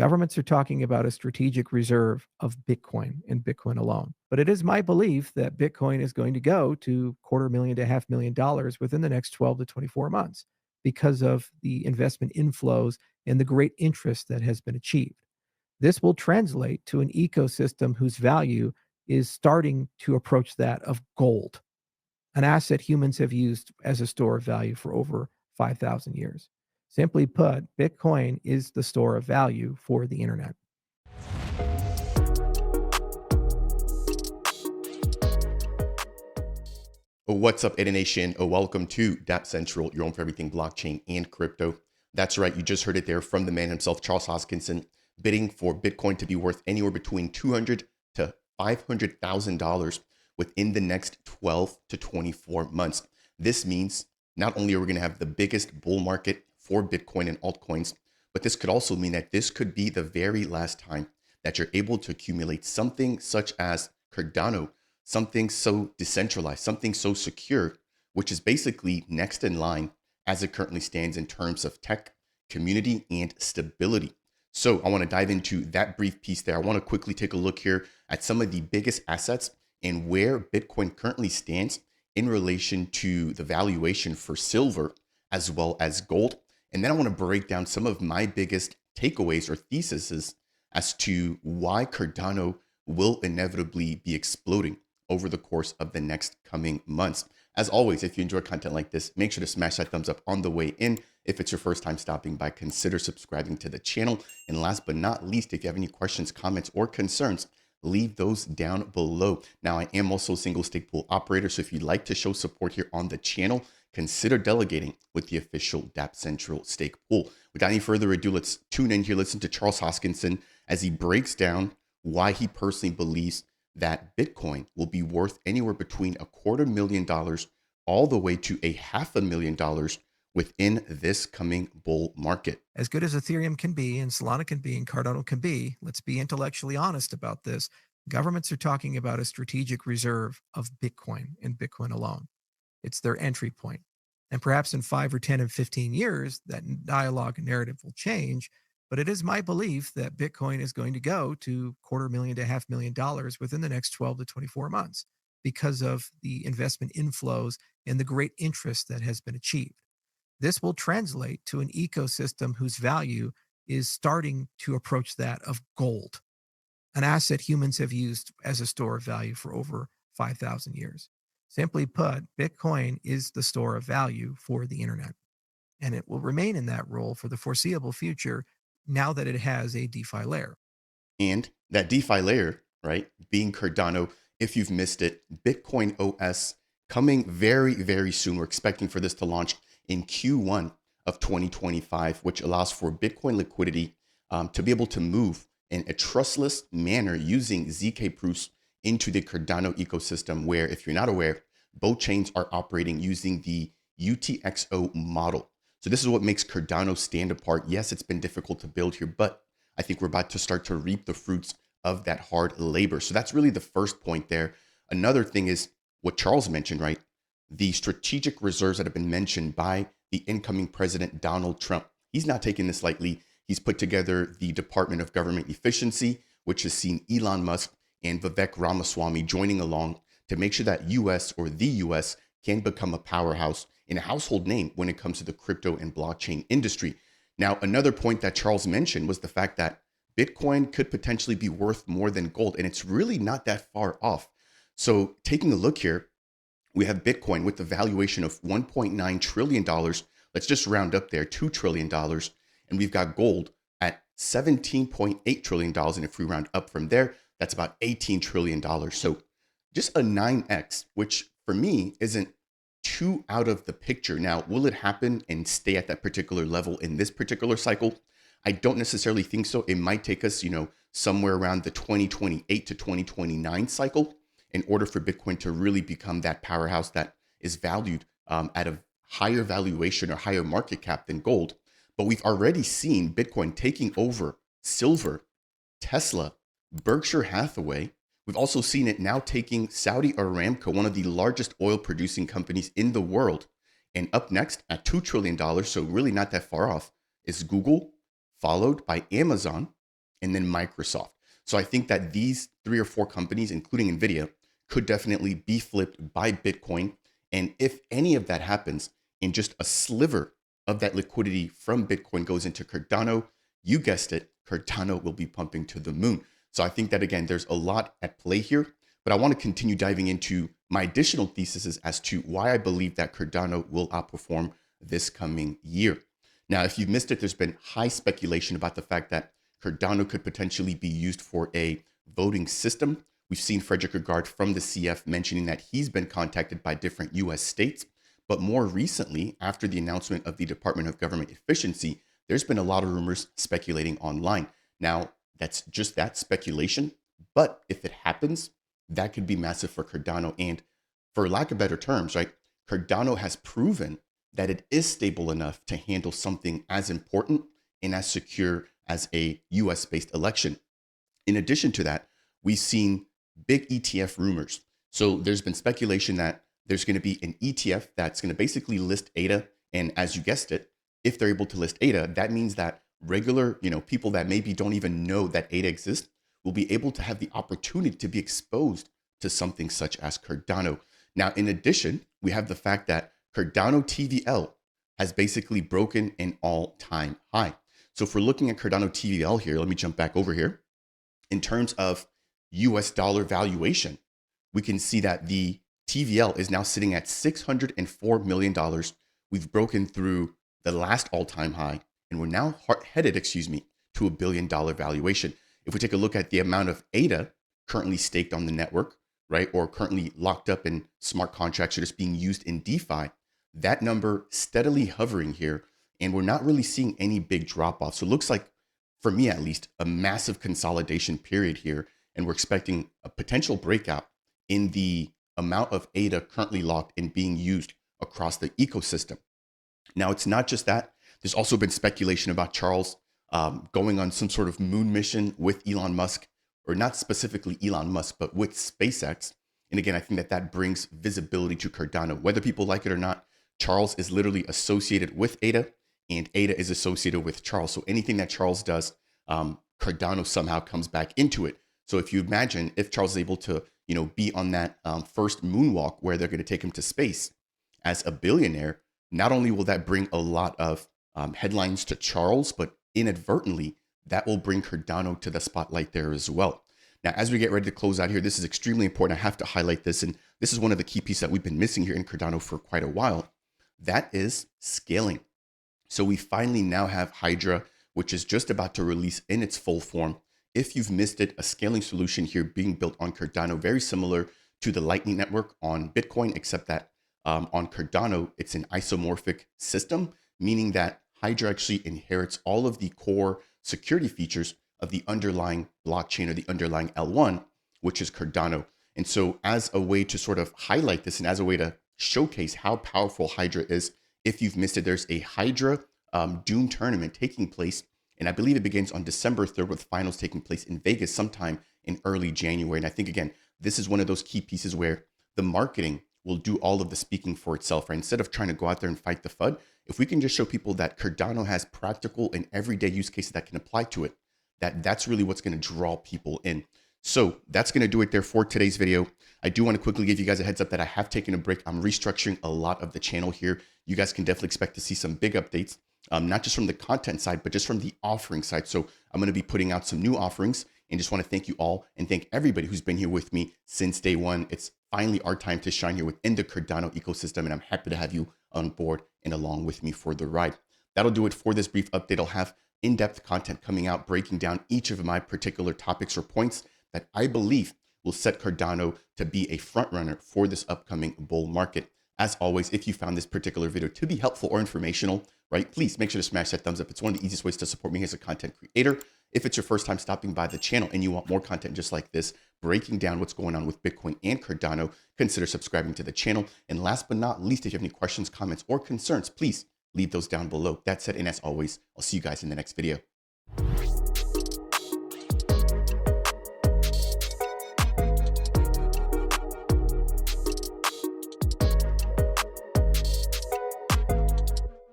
Governments are talking about a strategic reserve of Bitcoin and Bitcoin alone. But it is my belief that Bitcoin is going to go to quarter million to half million dollars within the next 12 to 24 months because of the investment inflows and the great interest that has been achieved. This will translate to an ecosystem whose value is starting to approach that of gold, an asset humans have used as a store of value for over 5,000 years. Simply put, Bitcoin is the store of value for the internet. What's up, Ada Nation? Welcome to Dapp Central, your home for everything blockchain and crypto. That's right, you just heard it there from the man himself, Charles Hoskinson, bidding for Bitcoin to be worth anywhere between $200,000 to $500,000 within the next 12 to 24 months. This means not only are we going to have the biggest bull market for Bitcoin and altcoins, but this could also mean that this could be the very last time that you're able to accumulate something such as Cardano, something so decentralized, something so secure, which is basically next in line as it currently stands in terms of tech, community, and stability. So I want to dive into that brief piece there. I want to quickly take a look here at some of the biggest assets and where Bitcoin currently stands in relation to the valuation for silver as well as gold. And then I want to break down some of my biggest takeaways or theses as to why Cardano will inevitably be exploding over the course of the next coming months. As always, if you enjoy content like this, make sure to smash that thumbs up on the way in. If it's your first time stopping by, consider subscribing to the channel. And last but not least, if you have any questions, comments, or concerns, leave those down below. Now, I am also a single stake pool operator, so if you'd like to show support here on the channel, consider delegating with the official Dapp Central stake pool. Without any further ado, let's tune in here, listen to Charles Hoskinson as he breaks down why he personally believes that Bitcoin will be worth anywhere between $250,000 all the way to $500,000 within this coming bull market. As good as Ethereum can be, and Solana can be, and Cardano can be, let's be intellectually honest about this. Governments are talking about a strategic reserve of Bitcoin and Bitcoin alone. It's their entry point. And perhaps in 5 or 10 and 15 years, that dialogue and narrative will change. But it is my belief that Bitcoin is going to go to quarter million to half million dollars within the next 12 to 24 months because of the investment inflows and the great interest that has been achieved. This will translate to an ecosystem whose value is starting to approach that of gold, an asset humans have used as a store of value for over 5,000 years. Simply put, Bitcoin is the store of value for the internet, and it will remain in that role for the foreseeable future now that it has a DeFi layer. And that DeFi layer, right, being Cardano, if you've missed it, Bitcoin OS coming very, very soon. We're expecting for this to launch in Q1 of 2025, which allows for Bitcoin liquidity to be able to move in a trustless manner using ZK proofs into the Cardano ecosystem, where, if you're not aware, both chains are operating using the UTXO model. So this is what makes Cardano stand apart. Yes, it's been difficult to build here, but I think we're about to start to reap the fruits of that hard labor. So that's really the first point there. Another thing is what Charles mentioned, right? The strategic reserves that have been mentioned by the incoming president, Donald Trump. He's not taking this lightly. He's put together the Department of Government Efficiency, which has seen Elon Musk and Vivek Ramaswamy joining along to make sure that US or the US can become a powerhouse and a household name when it comes to the crypto and blockchain industry. Now, another point that Charles mentioned was the fact that Bitcoin could potentially be worth more than gold, and it's really not that far off. So taking a look here, we have Bitcoin with the valuation of $1.9 trillion. Let's just round up there, $2 trillion. And we've got gold at $17.8 trillion. And if we round up from there, that's about $18 trillion. So just a 9x, which for me isn't too out of the picture. Now, will it happen and stay at that particular level in this particular cycle? I don't necessarily think so. It might take us, somewhere around the 2028 to 2029 cycle in order for Bitcoin to really become that powerhouse that is valued at a higher valuation or higher market cap than gold. But we've already seen Bitcoin taking over silver, Tesla, Berkshire Hathaway. We've also seen it now taking Saudi Aramco, one of the largest oil producing companies in the world. And up next at $2 trillion, so really not that far off, is Google, followed by Amazon, and then Microsoft. So I think that these 3 or 4 companies, including NVIDIA, could definitely be flipped by Bitcoin. And if any of that happens and just a sliver of that liquidity from Bitcoin goes into Cardano, you guessed it, Cardano will be pumping to the moon. So I think that, again, there's a lot at play here, but I want to continue diving into my additional theses as to why I believe that Cardano will outperform this coming year. Now, if you've missed it, there's been high speculation about the fact that Cardano could potentially be used for a voting system. We've seen Frederick Agard from the CF mentioning that he's been contacted by different US states. But more recently, after the announcement of the Department of Government Efficiency, there's been a lot of rumors speculating online. Now, that's just that speculation. But if it happens, that could be massive for Cardano. And for lack of better terms, right, Cardano has proven that it is stable enough to handle something as important and as secure as a US based election. In addition to that, we've seen big ETF rumors. So there's been speculation that there's going to be an ETF that's going to basically list ADA. And as you guessed it, if they're able to list ADA, that means that regular, people that maybe don't even know that ADA exists will be able to have the opportunity to be exposed to something such as Cardano. Now, in addition, we have the fact that Cardano TVL has basically broken an all-time high. So if we're looking at Cardano TVL here, let me jump back over here. In terms of US dollar valuation, we can see that the TVL is now sitting at $604 million. We've broken through the last all-time high, and we're now headed, to $1 billion valuation. If we take a look at the amount of ADA currently staked on the network, right, or currently locked up in smart contracts or just being used in DeFi, that number steadily hovering here, and we're not really seeing any big drop-off. So it looks like, for me at least, a massive consolidation period here, and we're expecting a potential breakout in the amount of ADA currently locked and being used across the ecosystem. Now, it's not just that. There's also been speculation about Charles going on some sort of moon mission with Elon Musk, or not specifically Elon Musk, but with SpaceX. And again, I think that brings visibility to Cardano. Whether people like it or not, Charles is literally associated with ADA, and ADA is associated with Charles. So anything that Charles does, Cardano somehow comes back into it. So if you imagine if Charles is able to, be on that first moonwalk where they're going to take him to space as a billionaire, not only will that bring a lot of headlines to Charles, but inadvertently, that will bring Cardano to the spotlight there as well. Now, as we get ready to close out here, this is extremely important. I have to highlight this, and this is one of the key pieces that we've been missing here in Cardano for quite a while. That is scaling. So we finally now have Hydra, which is just about to release in its full form. If you've missed it, a scaling solution here being built on Cardano, very similar to the Lightning Network on Bitcoin, except that on Cardano, it's an isomorphic system, meaning that Hydra actually inherits all of the core security features of the underlying blockchain or the underlying L1, which is Cardano. And so as a way to sort of highlight this and as a way to showcase how powerful Hydra is, if you've missed it, there's a Hydra Doom tournament taking place. And I believe it begins on December 3rd with finals taking place in Vegas sometime in early January. And I think, again, this is one of those key pieces where the marketing will do all of the speaking for itself, right? Instead of trying to go out there and fight the FUD, if we can just show people that Cardano has practical and everyday use cases that can apply to it, that's really what's going to draw people in. So that's going to do it there for today's video. I do want to quickly give you guys a heads up that I have taken a break. I'm restructuring a lot of the channel here. You guys can definitely expect to see some big updates, not just from the content side, but just from the offering side. So I'm going to be putting out some new offerings, and just want to thank you all and thank everybody who's been here with me since day one. It's finally our time to shine here within the Cardano ecosystem, and I'm happy to have you on board and along with me for the ride. That'll do it for this brief update. I'll have in-depth content coming out, breaking down each of my particular topics or points that I believe will set Cardano to be a front runner for this upcoming bull market. As always, if you found this particular video to be helpful or informational, right, please make sure to smash that thumbs up. It's one of the easiest ways to support me as a content creator. If it's your first time stopping by the channel and you want more content just like this, breaking down what's going on with Bitcoin and Cardano, consider subscribing to the channel. And last but not least, if you have any questions, comments, or concerns, please leave those down below. That said, and as always, I'll see you guys in the next video.